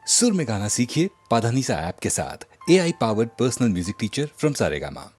सुर में गाना सीखिए पाधानीसा ऐप के साथ। AI powered personal music teacher from Saregama.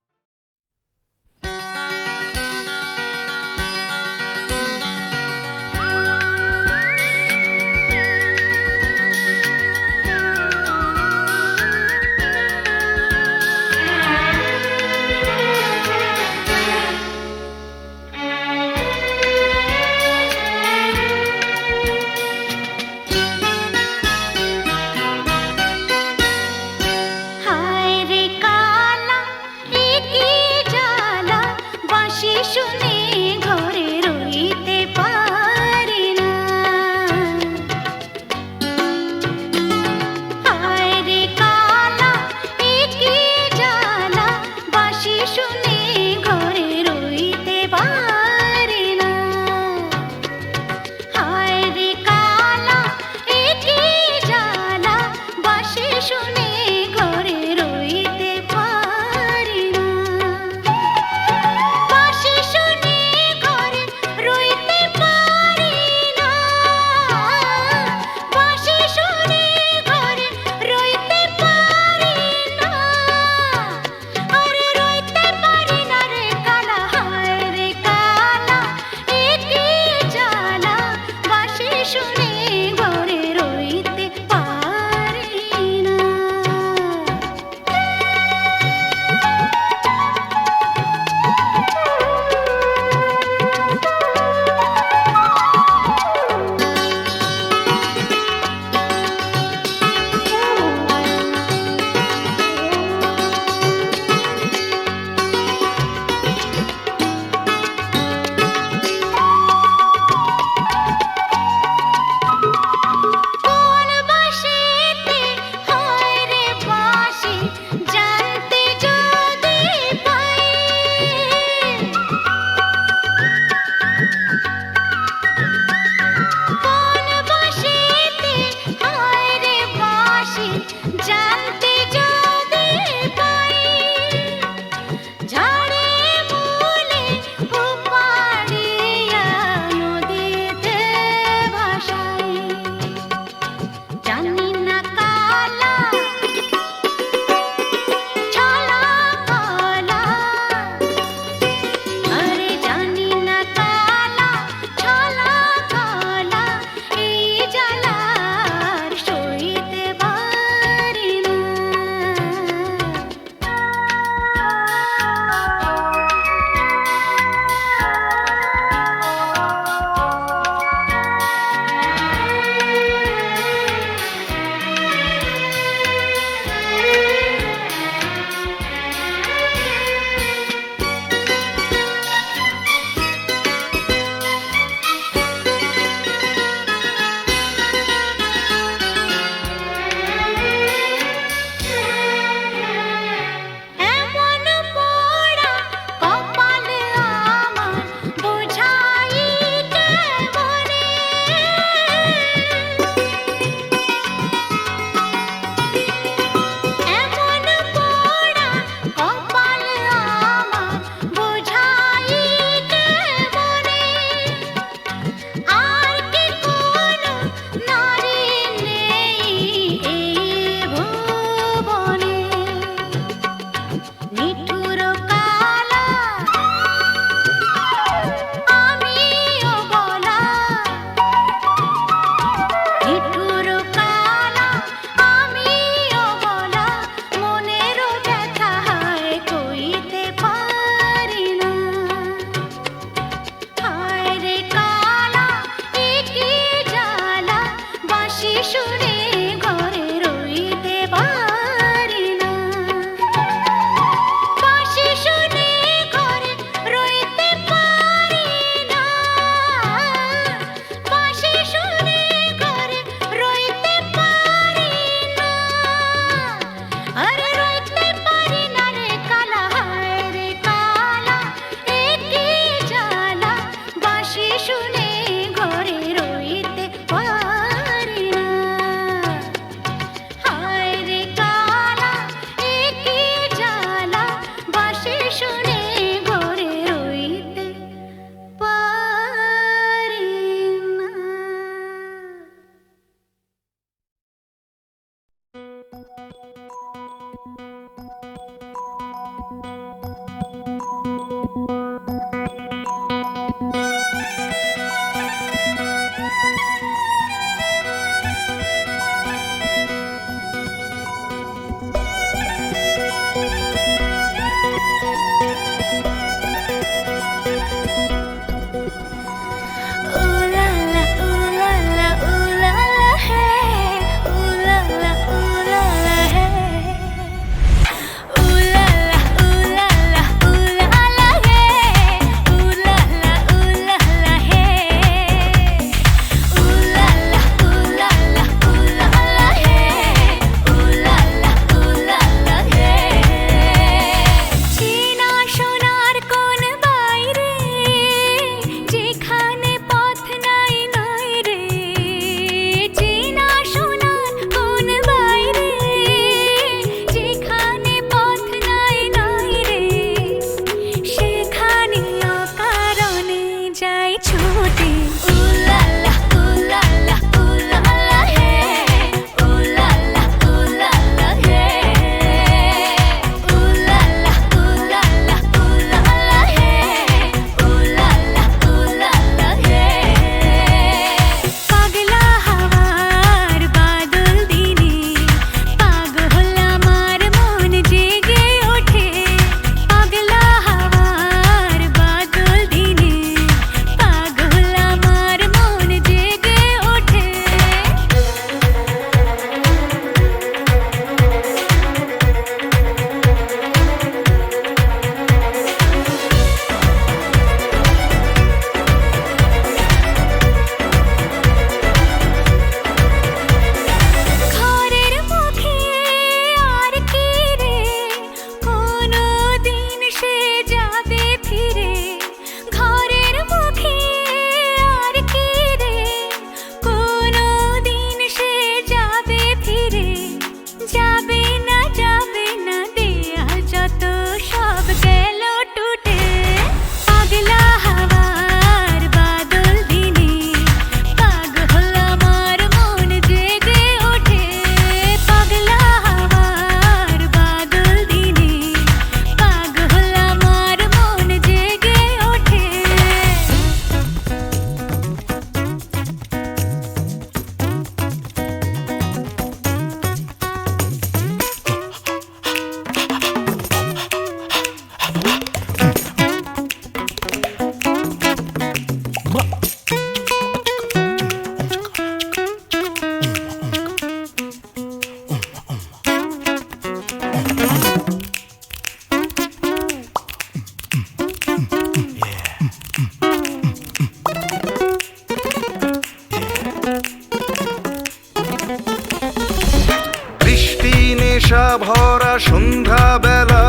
নেশা ভরা সন্ধ্যা বেলা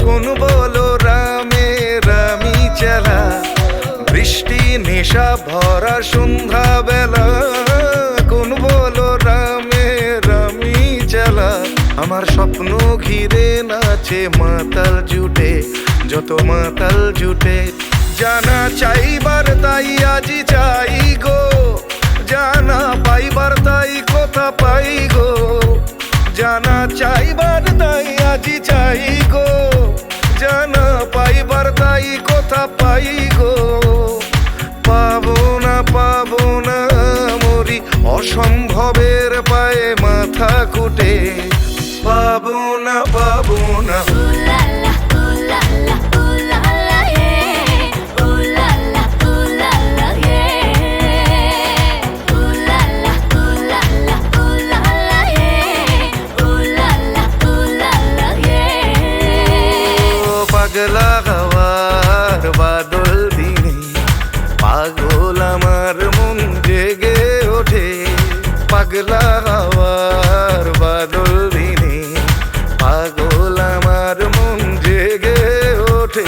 কোন বলো রামে রামি চেলা বৃষ্টি নেশা ভরা সন্ধ্যা বেলা কোন বলো রামে রামি চেলা আমার স্বপ্ন ঘিরে নাচে মাতাল জুটে যত মাতাল জুটে জানা চাইবার তাই আজি চাই গো জানা পাইবার তাই কথা পাই গো জানা চাইবার তাই আজি চাই গো জানা পাইবার তাই কথা পাই গো পাবো না মরি অসম্ভবের পায়ে মাথা কুটে পাবো না পাগলা হওয়ার বাদল দিনে পাগল আমার মন জেগে ওঠে পাগলা হওয়ার বাদল দিনে পাগল আমার মন জেগে ওঠে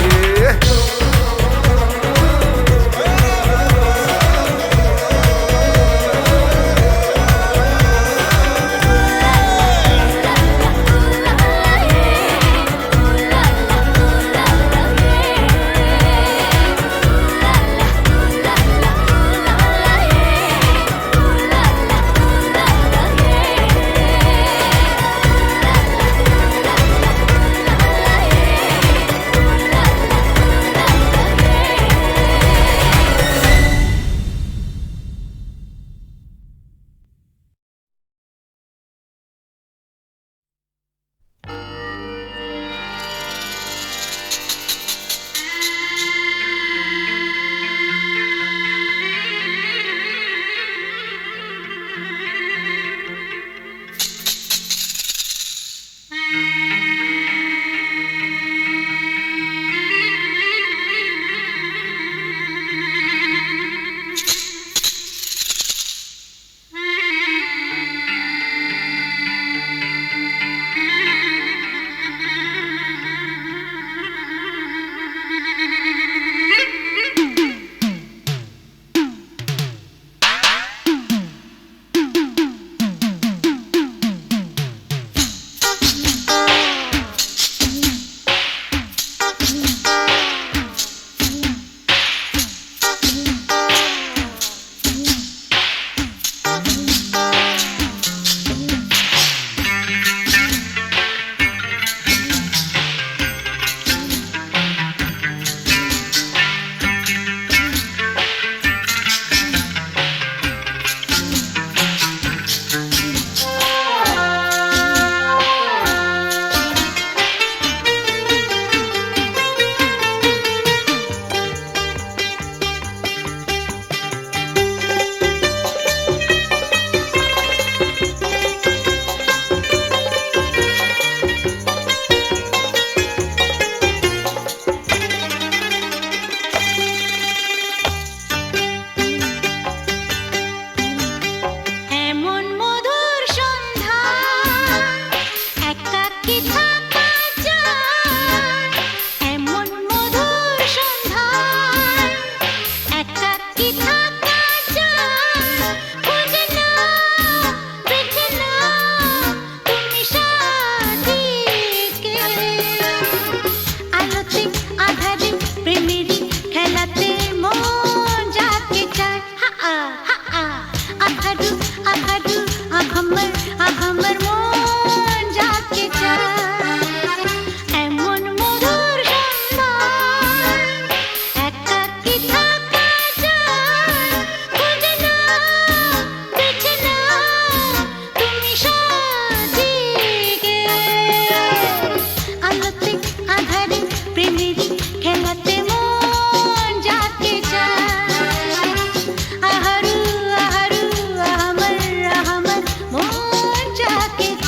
जाके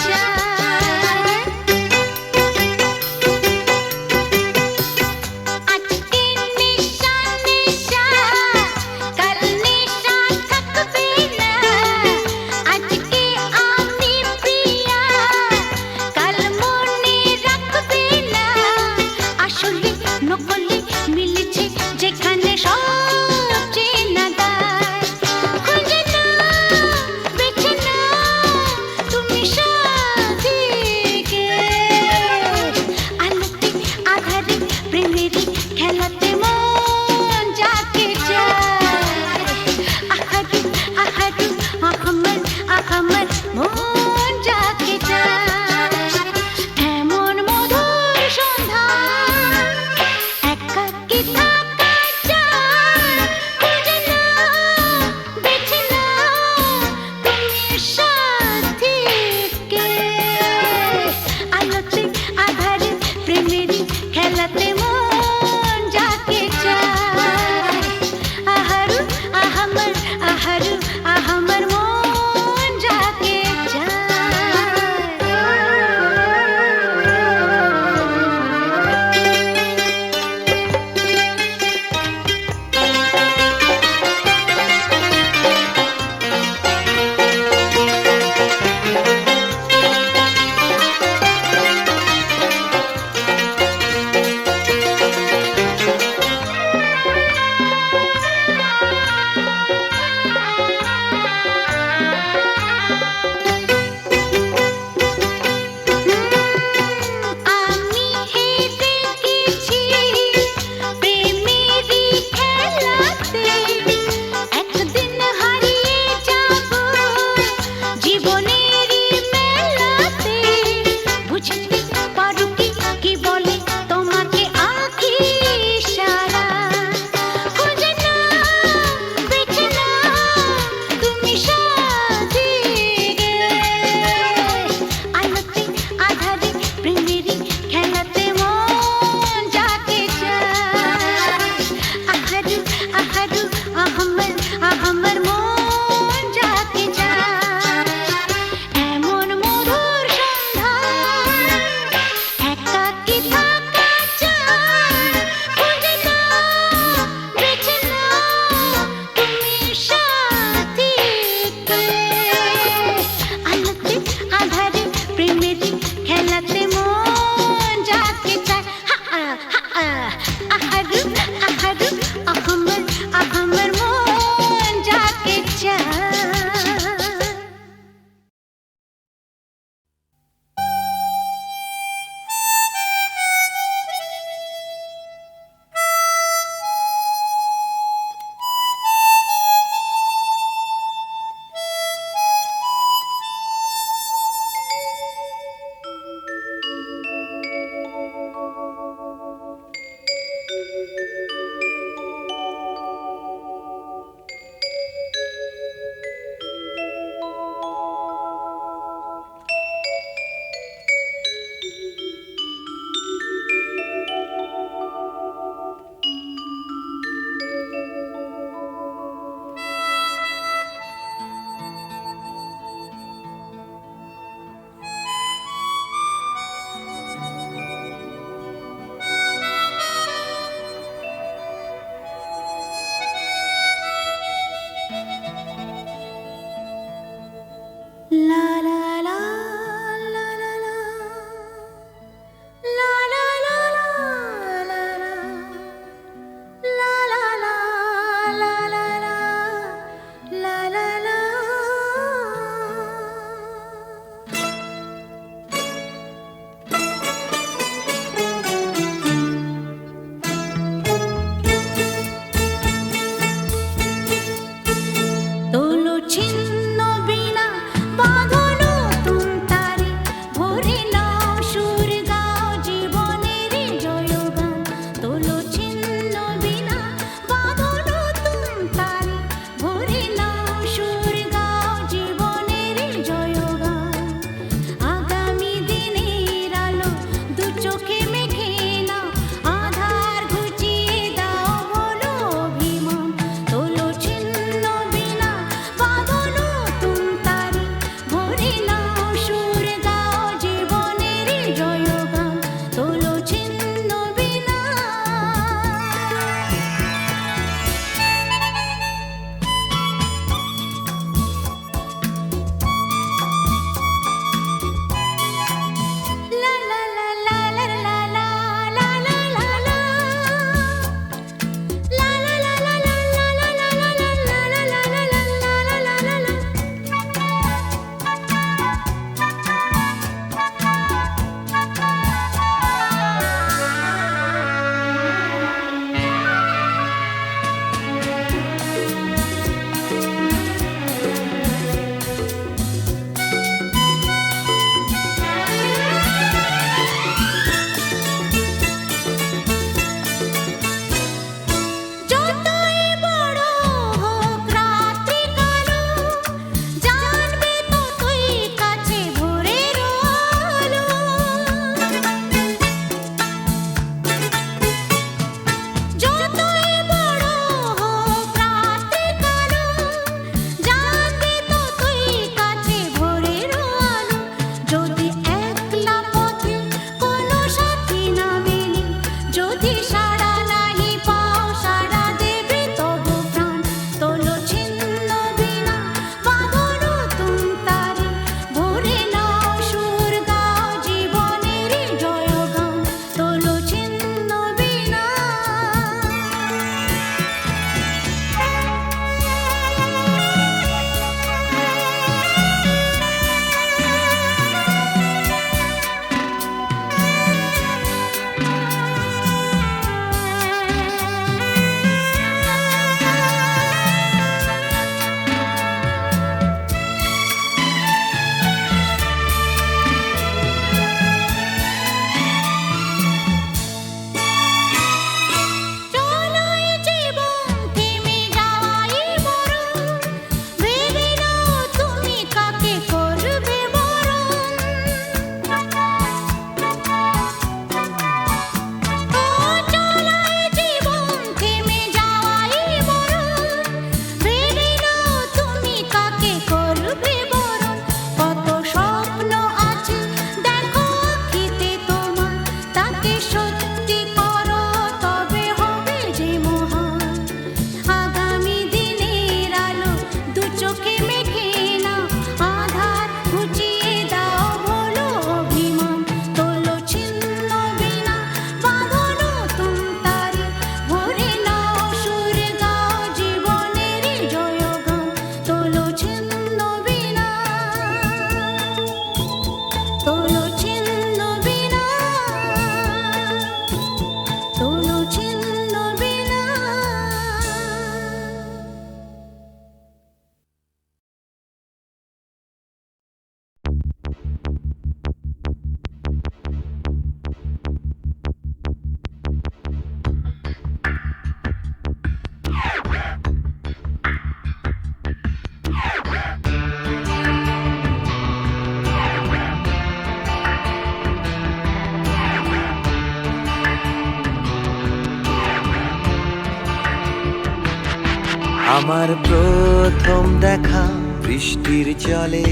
আমার প্রথম দেখা বৃষ্টির জলে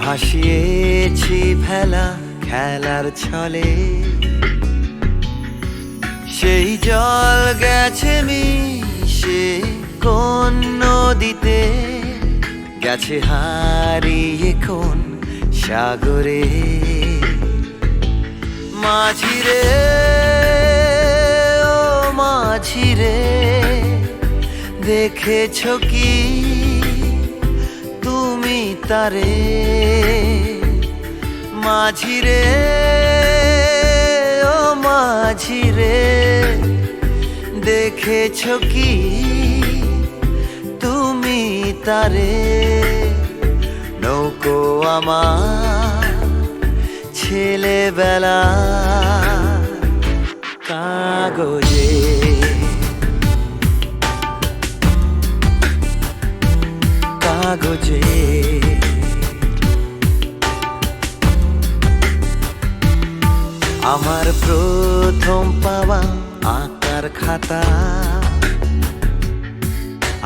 ভাসিয়েছি ভেলা খেলার ছলে, সেই জল গেছে মিশে কোন নদীতে, গেছে হারিয়ে কোন সাগরে। মাঝিরে ও মাঝিরে, দেখেছো কি তুমি তারে? মাঝিরে ও মাঝিরে, দেখেছো কি তুমি তারে? নৌকো আমার ছেলেবেলা কাগজে, কাগজে। আমার প্রথম পাওয়া আঁকার খাতা,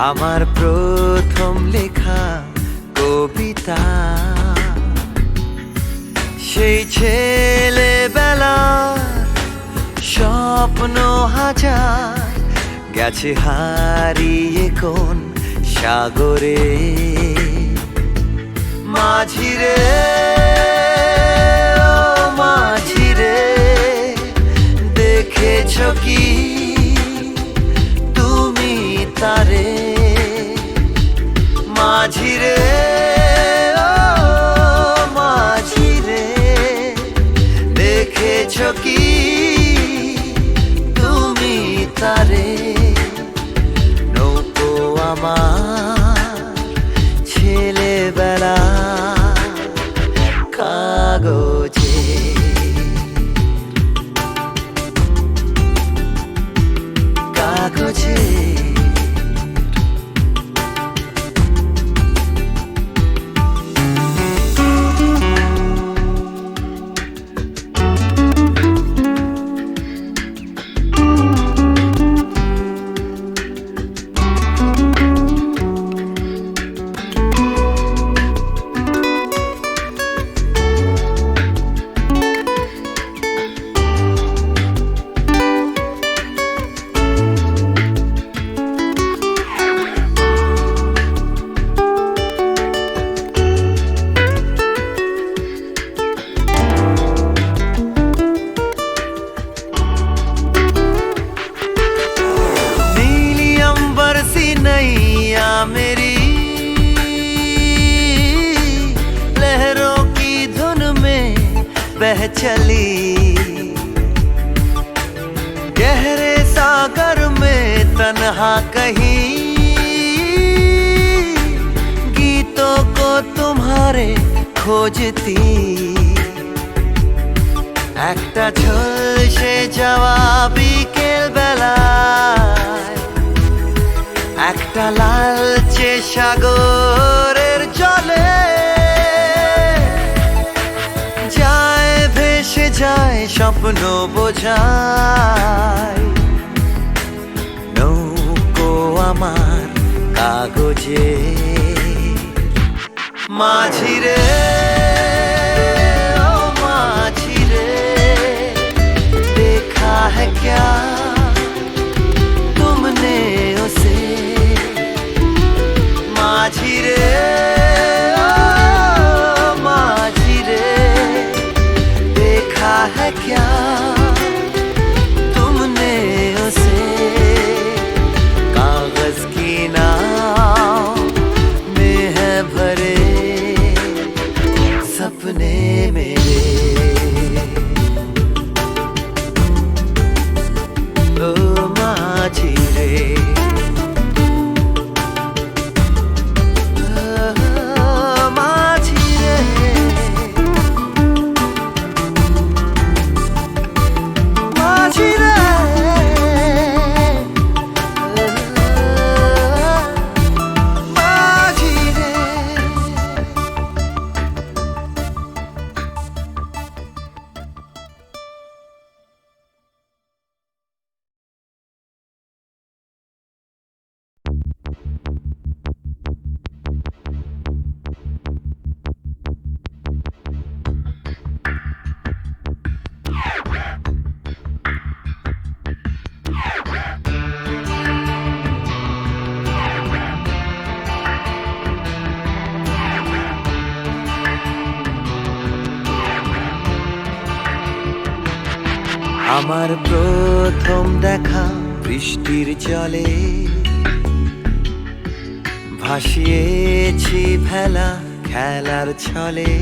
আমার প্রথম লেখা কবিতা, সেই ছেলেবেলার স্বপ্ন হাজার, গেছে হারিয়ে কোন সাগরে। মাঝিরে ও মাঝিরে, দেখেছো কি তুমি তারে? মাঝিরে ও মাঝিরে, দেখেছো কি তুমি তারে? নৌকো আমার ছেলেবেলা কাগজে, কাগজে। नैया मेरी लहरों की धुन में बह चली, गहरे सागर में तन्हा कहीं गीतों को तुम्हारे खोजती। একটা ঝলসে যাওয়া বিকেল বেলায়, একটা লালচে সাগরের জলে যায় ভেসে যায় স্বপ্ন বোঝায়। নৌকো আমার কাগজে, মাঝিরে ও মাঝিরে, देखा है क्या तुमने उसे? माझिरे ओ माझिरे, देखा है क्या तुमने उसे? कागज की नाव में है भरे सपने मेरे। আমার প্রথম দেখা বৃষ্টির জলে ভাসিয়েছি ভেলা খেলার ছলে,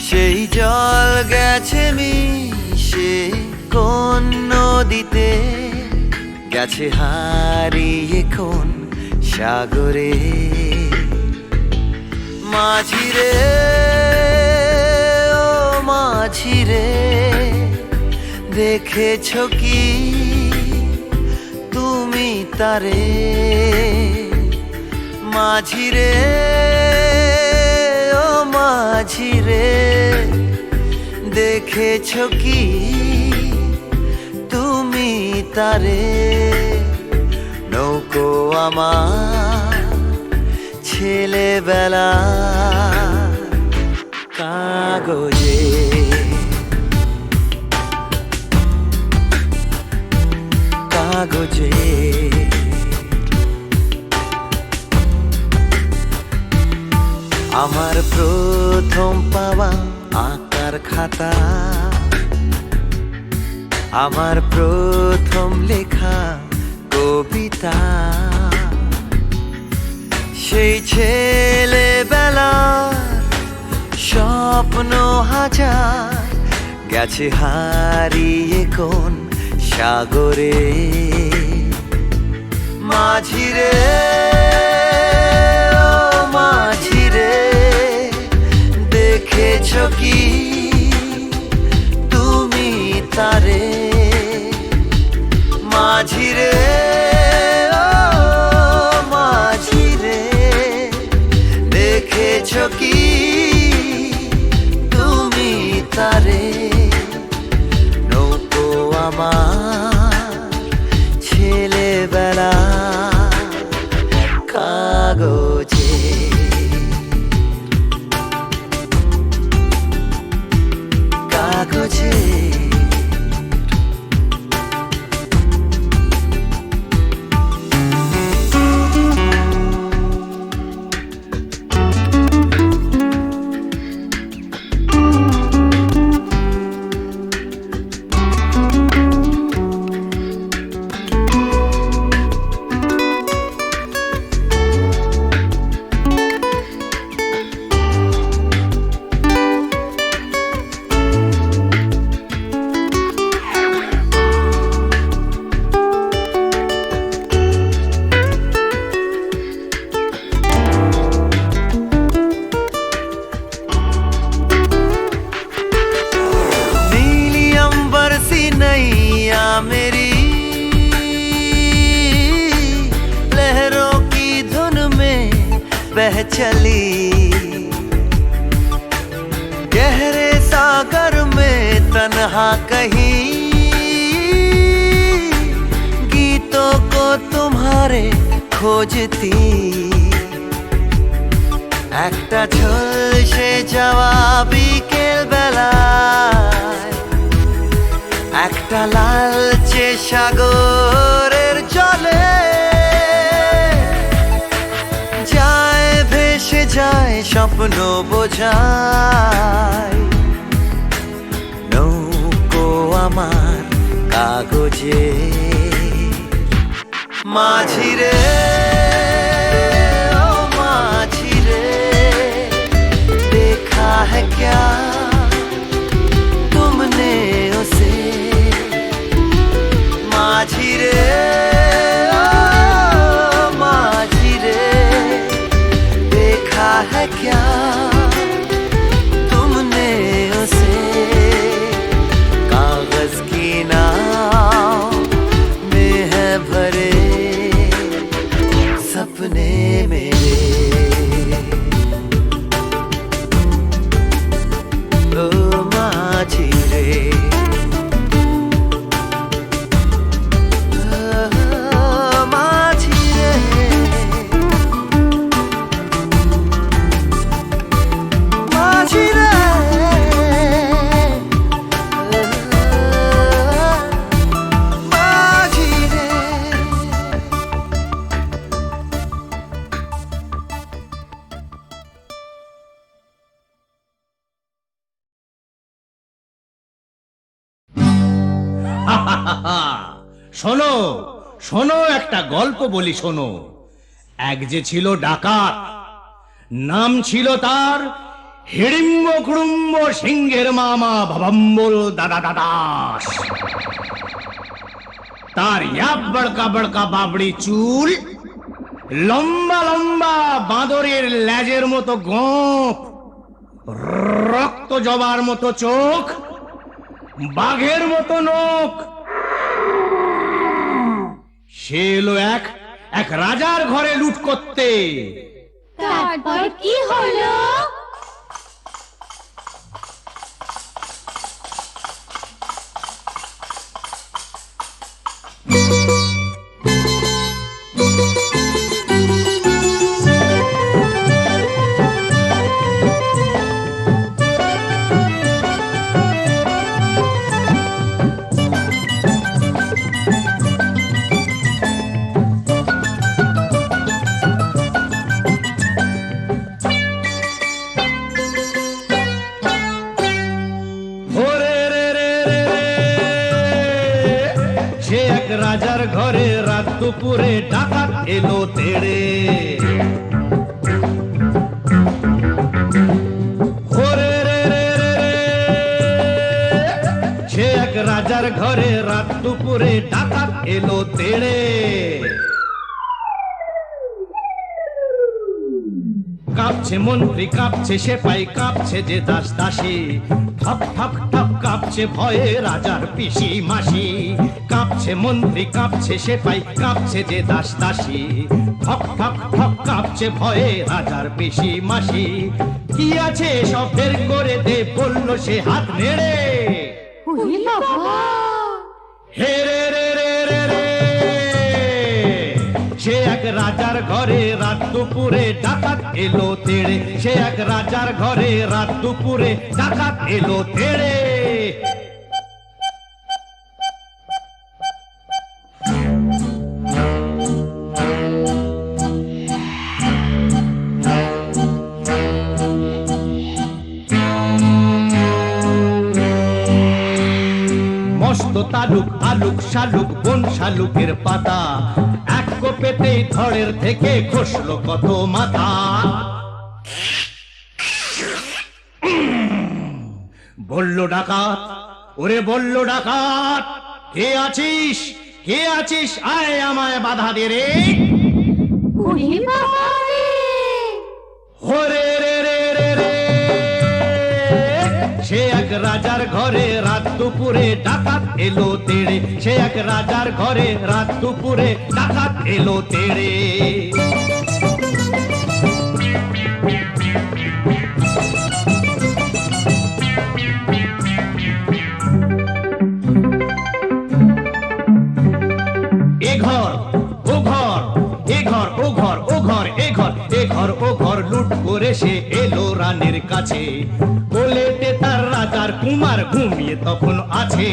সেই জল গেছে মিশে কোন নদীতে, গেছে হারিয়ে কোন সাগরে। মাঝিরে ও মাঝিরে, দেখেছ কি তুমি তারে? মাঝিরে ও মাঝিরে, দেখেছ কি তুমি তারে? নৌকো আমার ছেলেবেলা কাগজে, কাগজে। আমার প্রথম পাওয়া আঁকার খাতা, আমার প্রথম লেখা কবিতা, সেই ছেলেবেলার স্বপ্ন হাজার, গেছে হারিয়ে কোন সাগরে। মাঝিরে ও মাঝিরে, দেখেছ কি তুমি তারে? মাঝিরে ও মাঝিরে, দেখেছ কি তুমি তারে? নৌকো আমার ছেলেবেলা কাগজে, কাগজে। नैया मेरी लहरों की धुन में बह चली, गहरे सागर में तन्हा कहीं गीतों को तुम्हारे खोजती। একটা ঝলসে যাওয়া বিকেল বেলায়, একটা লালচে সাগরের জলে যায় ভেসে যায় স্বপ্ন বোঝায়। নৌকো আমার কাগজে, মাঝিরে ও মাঝিরে, देखा है क्या तुमने उसे? माझिरे ओ माझिरे, देखा है क्या तुमने उसे? कागज की नाव में है भरे सपने मेरे। ओ माझिरे, माझिरे। শোনো শোনো, একটা গল্প বলি শোনো। এক যে ছিল ডাকাত, নাম ছিল তার হিড়িম্ব কুড়ুম্ব সিংহের মামা ভবম্বল দাদা দাদাস। তার ইয়াব বড়কা বড়কা বাবড়ি চুল, লম্বা লম্বা বাঁদরের লেজের মতো গোঁফ, রক্ত জবার মতো চোখ, বাঘের মতো নখ। সে এলো এক রাজার ঘরে লুট করতে। তারপর কি হলো? ওরে রে রে রে রে, সে এক রাজার ঘরে রাত দুপুরে ডাকাত এলো তেড়ে। ওরে রে রে রে রে, সে এক রাজার ঘরে রাত দুপুরে ডাকাত এলো তেড়ে। কাঁপছে মন্ত্রী, কাঁপছে সেপাই, কাঁপছে যে দাস দাসী, ঠক ঠক ঠক কাঁপছে ভয়ে রাজার পিসি মাসি। কাঁপছে মন্ত্রী, কাঁপছে সেপাই, কাঁপছে যে দাস দাসী, ঠক ঠক ঠক কাঁপছে ভয়ে রাজার পিসি মাসি। কি আছে সব বের করে দে, বলল সে হাত নেড়ে। ওরে বাবা! হে রে রে রে রে রে, সে এক রাজার ঘরে রাত দুপুরে ডাকাত এলো তেড়ে। সে এক রাজার ঘরে রাত দুপুরে ডাকাত এলো তেড়ে। মস্ত তালুক আলুক শালুক বন শালুকের পাতা, এক কোপেতেই ধড়ের থেকে খসলো কত মাথা। বলল ডাকাত, ওরে বলল ডাকাত, কে আছিস কে আছিস, আয় আমায় বাধা দে রে। ওরে বাবা রে! ওরে রে রে রে রে, সে এক রাজার ঘরে রাত দুপুরে ডাকাত এলো তেড়ে। সে এক রাজার ঘরে রাত দুপুরে ডাকাত এলো তেড়ে। এ ঘর ও ঘর, এ ঘর ও ঘর, ও ঘর এ ঘর, এ ঘর ও ঘর লুট করে সে এলো রানীর কাছে। কোলেতে তার রাজার কুমার ঘুমিয়ে তখন আছে।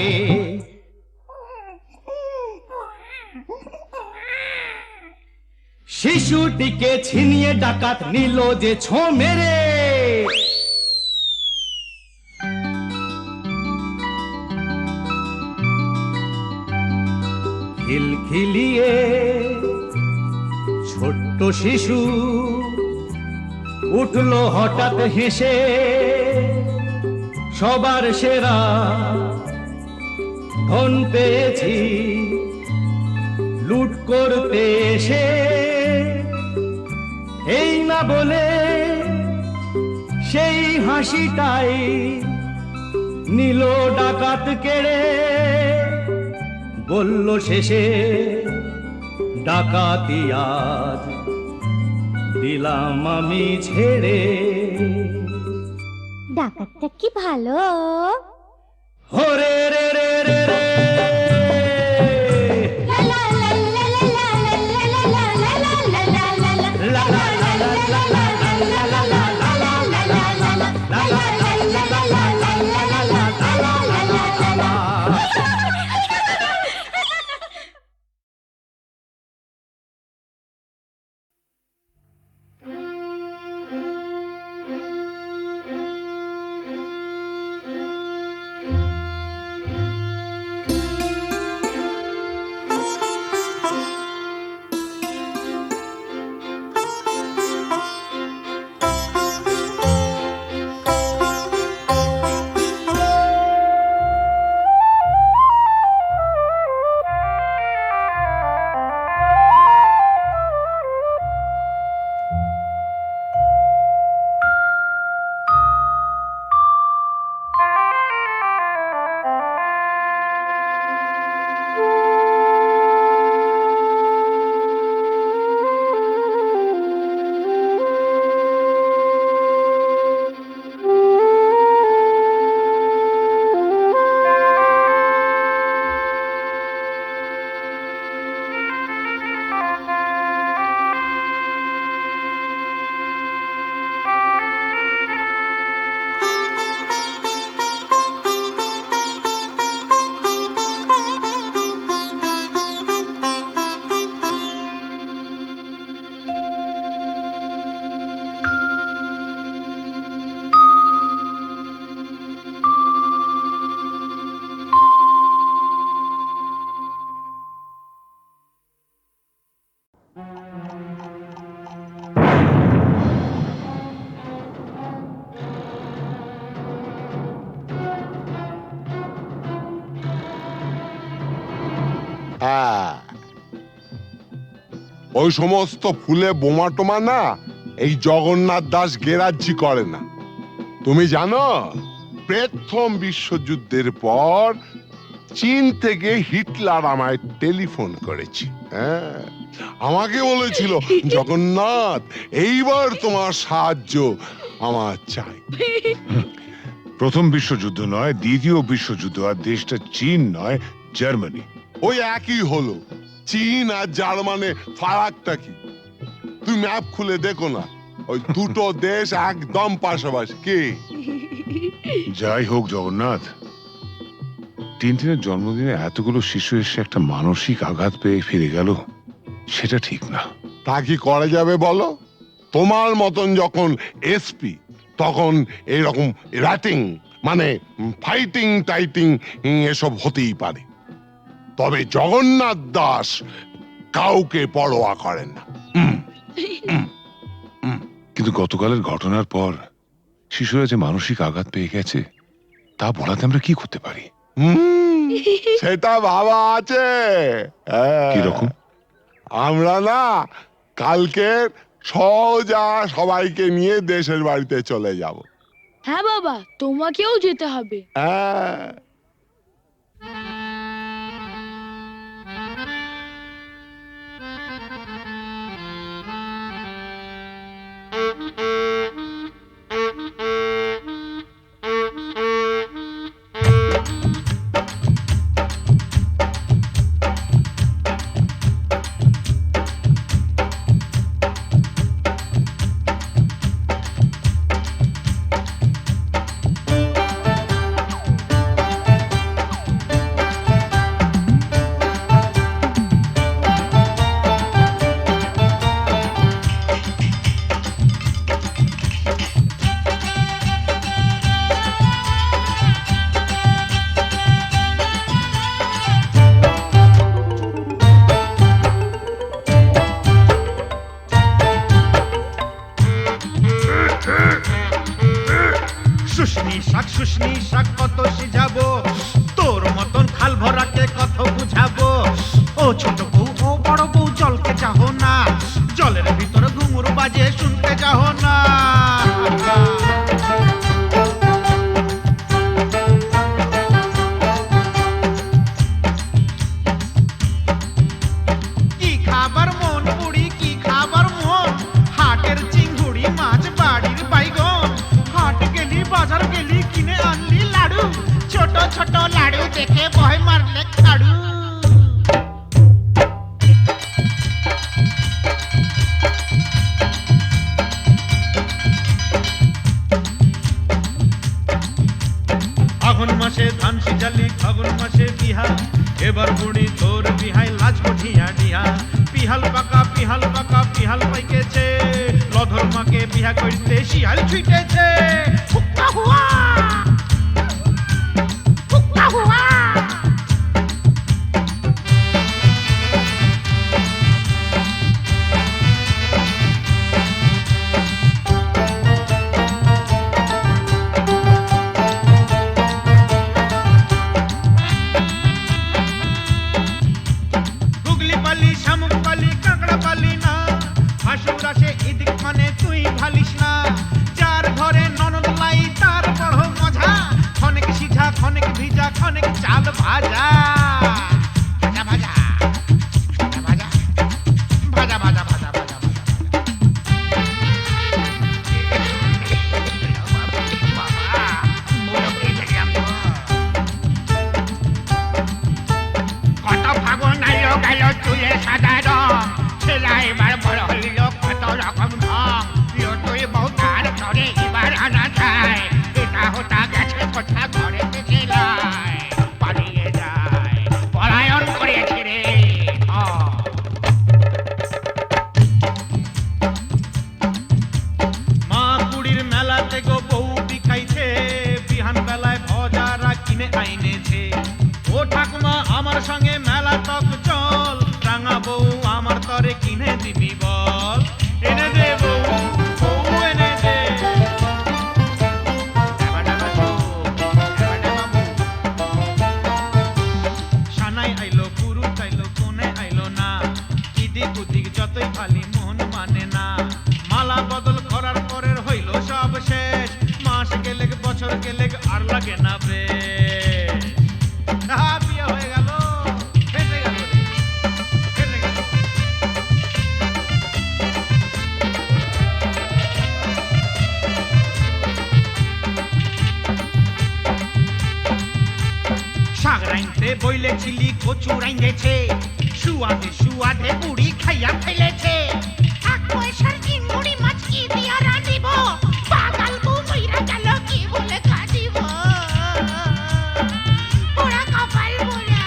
শিশুটিকে ছিনিয়ে ডাকাত নিল যে ছো মেরে। খিলখিলিয়ে ছোট্ট শিশু উঠলো হঠাৎ হেসে, সবার সেরা ধন পেয়েছি লুট করতে এসে। এই না বলে সেই হাসিটাই নিল ডাকাত কেড়ে। বলল শেষে ডাকাতি আজ দিলাম আমি ছেড়ে। ডাকাতটা কি ভালো! হরে রে রে রে রে, লা লা লা লা লা লা লা লা লা লা লা লা লা লা লা ওই সমস্ত ফুলে বোমা টোমা না এই জগন্নাথ দাস গেরাজ্জি করে না। তুমি জানো প্রথম বিশ্বযুদ্ধের পর চীন থেকে হিটলার আমায় টেলিফোন করেছে। হ্যাঁ, আমাকে বলেছিল জগন্নাথ এইবার তোমার সাহায্য আমার চাই। প্রথম বিশ্বযুদ্ধ নয়, দ্বিতীয় বিশ্বযুদ্ধ, আর দেশটা চীন নয়, জার্মানি। ওই একই হলো, চীন আর জার্মানে ফারাকটা কি? তুমি ম্যাপ খুলে দেখো না, ওই দুটো দেশ একদম পাশাপাশি। কি যাই হোক জগন্নাথ, টিনটিনের জন্মদিনে এতগুলো শিশু এসে একটা মানসিক আঘাত পেয়ে ফিরে গেল, সেটা ঠিক না। তা কি করা যাবে বলো? তোমার মতন যখন এসপি তখন এরকম র্যাটিং মানে ফাইটিং টাইটিং এসব হতেই পারে, তবে জগন্নাথ দাস কাউকে পরোয়া করেন না। কিন্তু গতকালের ঘটনার পর শিশুরা যে মানসিক আঘাত পেয়ে গেছে, তা বলাতে আমরা কি করতে পারি? সেটা ভাবা আছে। হ্যাঁ। কিরকম? আমরা না কালকে সোজা সবাইকে নিয়ে দেশের বাড়িতে চলে যাব। হ্যাঁ বাবা, তোমাকেও যেতে হবে। হ্যাঁ, শুশনি শাক কত সিঝাবো, তোর মতন খাল ভরাকে কত বুঝাবো। ও ছোট বউ, ও বড় বউ, জলকে চাহো না, জলের ভিতর ঘুঙুর বাজে শুনতে চাহো না। কি খাবার মন পুরি, কি খাবার মন, হাটের চিংড়ি মাছ, বাড়ির বাইগন, হাট গেলি বাজার গেলি কিনে আনলি লাড়ু, ছোট ছোট লাড়ু দেখে ভয় মারলে খাড়ু। আগুন মাসে ধান সিজালি, ফাগুন মাসে বিহা, এবার বুড়ি তোর বিহাই লাজ কঠিয়া ডিহা। পিহাল পাকা পিহাল পাকা পিহাল পাইকেছে, লধর মাকে বিহা করতে শিয়াল ছুটেছে। হুক্কা হুয়া, হুক্কা হুয়া। গুগলি পালি, শামুক পালি, কাঁকড়া পালি না, হাসুর আসে এদিক মানে তুই ভালিস না। যার ঘরে ননদ লাই তার বড় মজা, খনেক সিঝা খনেক ভিজা খনেক চাল ভাজা। ভাজা ভাজা ভাজা ভাজা ভাজা ভাজা ভাজা কত ফাগুন আইলো গেল চুলে সাদা রং, ছেলা এবার বড় হইল কত রকম ঢং। তুই বউ তার ঘরে এবার আনা যায়, এটা হতা গেছে কোথা ঘরে ছেলাই পালিয়ে যায়, পলায়ন করেছে রে। মা কুড়ির মেলাতে গো বউ বিখাইছে, বিহান বেলায় ভজারা কিনে আইনেছে। ও ঠাকুমা আমার সঙ্গে মেলা তক চল, রাঙা বউ আমার তরে কিনে দিবি সব শেষ, মাস গেলে বছর গেলে আর লাগে না বেশ। বিয়ে হয়ে গেল, ফেসে গেল রে, ফেসে গেল। শাক রাইনতে বইলেছিলি কচু রাইন্দেছে, সুয়াদে সুয়াদে বুড়ি খাইয়া ফেলেছে। এক পয়সার চিংড়ি মাছ কি দিয়া রাঁধিব, পাগাল বউ মইরা গেল কি বলে কাঁদিব। পোড়া কপাল পোড়া।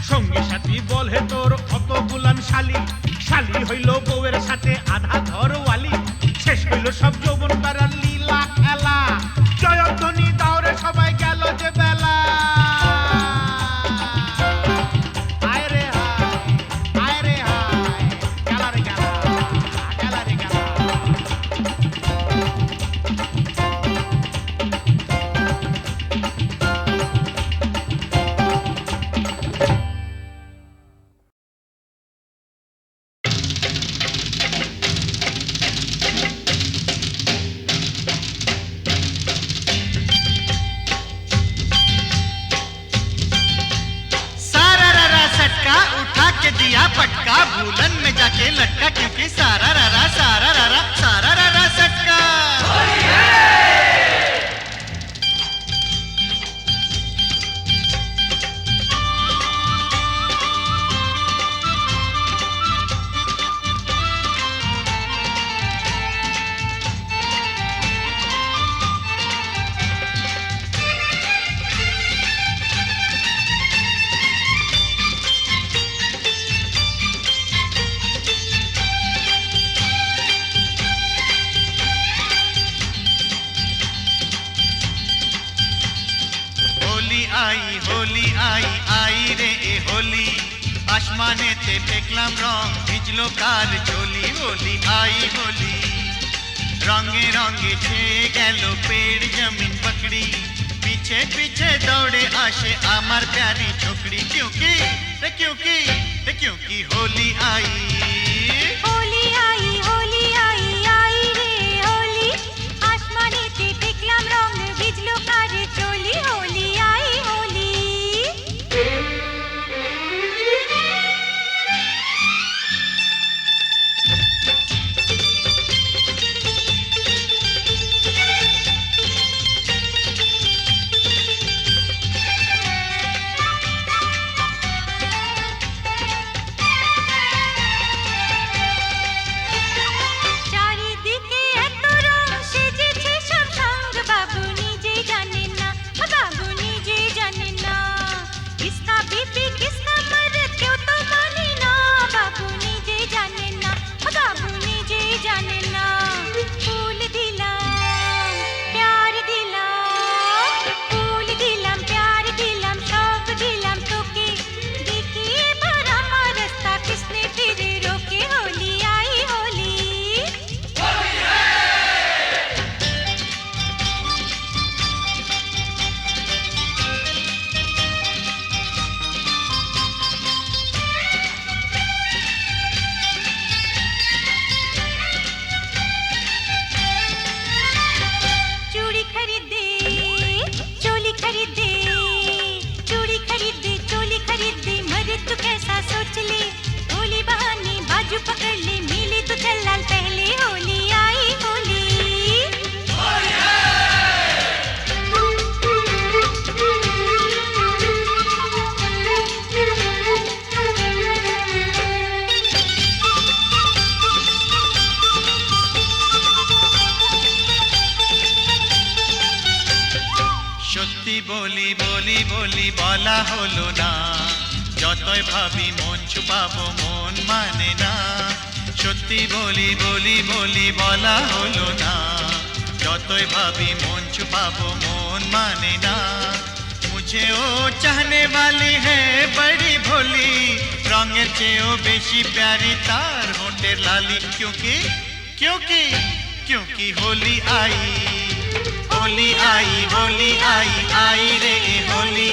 সঙ্গী সাথী বলে তোর অত গুলান শালি, শালি হইল বউয়ের সাথে আধা ঘরওয়ালি। শেষ হইল সব যৌবন তারার লীলা খেলা, জয়ধ্বনি দাওরে সবাই গেল যে বেলা। আয় রে হায়, আয় রে হায়, গেলা রে গেলা, গেলা রে গেলা। दिया पटका, भूलन में जाके लटका, क्योंकि सारा रारा सटका। होली आई आई रे ए होली, आसमानेते देखलाम रंग भिजलो कार चोली। होली आई होली, रंगे रंगे छेয়ে গেল पेड़ जमीन पकड़ी, पीछे पीछे दौड़े आशे आमार प्यारी छोकरी। क्योंकि होली आई, होली आई होली आई आई रे होली, आसमानेते देखलाम रंग ভিজলো কার চলি। होली आई होली। চারিদিকে এত রং সেজেছে সব সঙ্গ, বাবু নিজে জানে না, বাবু নিজে জানে না। কিসকা বিপি কিসকা মরদ কেউ তো মানে না, বাবু নিজে জানে না, বাবু নিজে জানে না। ফুল দিলাম প্যার দিলাম, ফুল দিলাম প্যার দিলাম, সব দিলাম তোকে, দেখি এবার আমার রাস্তা কিসনে ফিরে রোকে। होली आई होली। चूड़ी खरीदे चोली खरीदे, चूड़ी खरीदे चोली खरीदे, मरे तू कैसा सोच ले, होली बहाने बाजू पकड़ ले, मिली तो चल लाल पहले। होली आई होली। সত্যি বলি বলি বলি বলা হলো না, যতই ভাবি মন ছুপাবো মন মানে না। সত্যি বলি বলি বলি বলা হলো না, যতই ভাবি মন छुपाबो मोन माने ना। मुझे ओ चाहने वाली है बड़ी भोली, रंगेर चेयो बेशी प्यारी तार होंठेर लाली। क्योंकि क्योंकि क्योंकि होली आई होली आई होली आई आई रे होली,